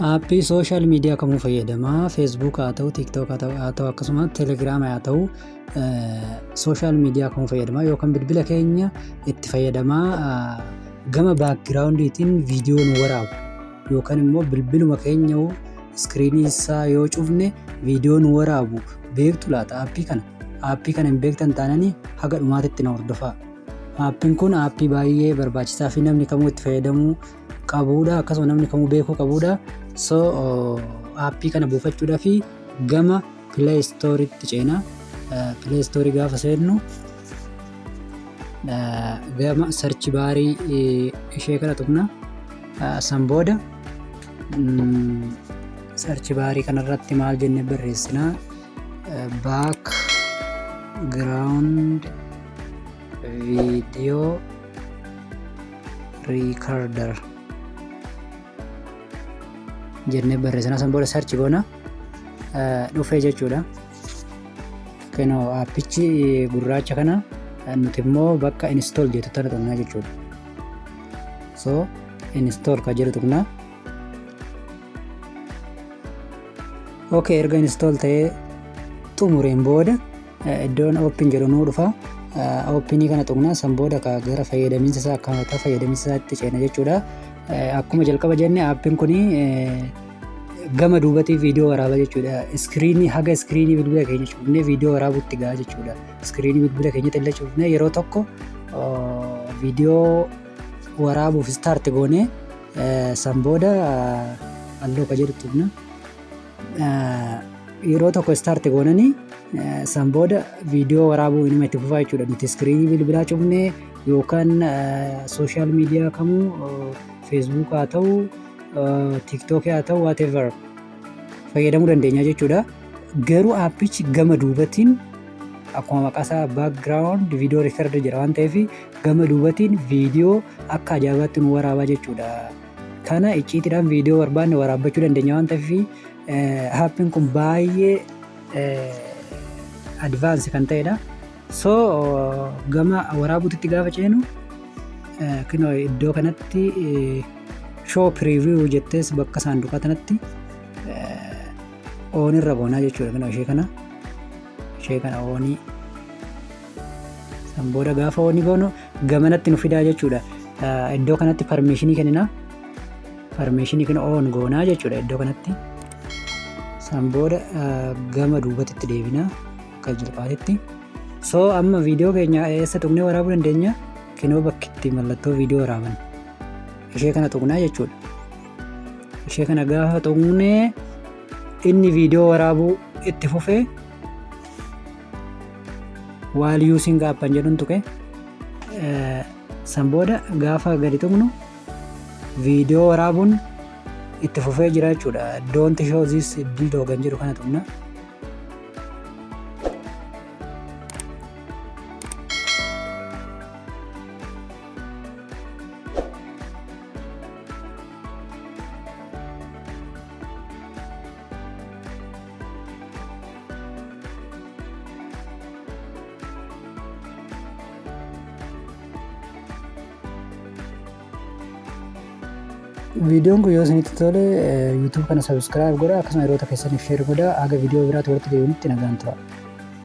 Aappii sooshaal miidiyaa kamuu fayyadamaa Facebook haa ta'u, TikTok haa ta'u akkasumas Telegram haa ta'u sooshaal miidiyaa kamuu fayyadamaa yookaan bilbila keenya itti fayyadamaa gama baakgiraawundiitiin viidiyoo nu waraabu yookaan immoo bilbiluma keenya iskiriinii isaa yoo cufne viidiyoo nu waraabu beektu laata aappii kana. Aappii kana hin beektan taananii haga dhumaatitti na hordofaa. Aappiin kun aappii baay'ee barbaachisaa fi namni kamuu itti fayyadamuu qabuudha, akkasuma namni kamuu beekuu qabuudha. So aappii kana buufachuudhaa fi gama Play Storeetti ceenaa. Play Store gaafa seennu gama search baarii ishee kana tuqna. San booda search baarii kanarratti maal jennee barreessinaa? Background video recorder jennee barreessinaa. San booda search goona dhufee jechuudha. Kenoo aappichi gurraacha kana nuti immoo bakka install jettu tana tuqnaa jechuudha. So install ka jedhu tuqnaa. Okay, erga install ta'ee xumureen booda iddoon open jedhu nuu dhufa. Openii kana tuqnaa. San booda gara fayyadamiinsa isaa akkaataa fayyadamiinsa isaatti ceena jechuudha. Akkuma jalqaba jenne aappiin kun gama duubatii viidiyoo waraaba jechuudha. Iskiriinii haga iskiriinii bilbila keenya cufnee viidiyoo waraabuutti ga'a jechuudha. Iskiriinii bilbila keenyatti illee cufnee yeroo tokko viidiyoo waraabuuf start goonee san booda halluu ka jedhu tuqna. Yeroo tokko start goonanii san booda viidiyoo waraabuu inuma itti fufaa jechuudha. Nuti iskiriinii bilbilaa cufnee yookaan sooshaal miidiyaa kamuu Facebook haa ta'u, TikTok haa ta'u, whatever fayyadamuu dandeenya jechuudha. Garuu aappichi gama duubatiin akkuma maqaa isaa background video recorder jedha waan ta'eef gama duubatiin viidiyoo akka ajaa'ibaatti nu waraabaa jechuudha. Kana icciitiidhaan viidiyoo barbaanne waraabbachuu dandeenya waan ta'eef aappiin kun baay'ee advance kan ta'edha. So gama waraabuutti gaafa ceenu kunoo iddoo kanatti show preview jettees bakka saanduqaa kanatti on irra goonaa jechuudha. Kunoo ishee kana onii. San booda gaafa onii goonu gamanatti nu fidaa jechuudha. Iddoo kanatti permissionii kennina. Permissionii kana on goonaa jechuudha iddoo kanatti. San booda gama duubatitti deebinaa akka jalqabaatti. So amma viidiyoo keenya eessa tuqnee waraabuu dandeenya? Kunoo bakki itti mallattoo viidiyoo waraaban ishee kana tuqnaa jechuudha. Ishee kana gaafa tuqnee inni viidiyoo waraabuu itti fufee while using app jedhuun tuqe. San booda gaafa gadi tuqnu viidiyoo waraabuun itti fufee jira jechuudha. Don't show this dildo kan jedhu kana tuqna. Viidiyoon kun yoo isinitti tole YouTube kana subscribe godhaa, akkasuma yeroo keessaniif share godhaa. Haga viidiyoo biraatti walitti deebinutti nagaan tura.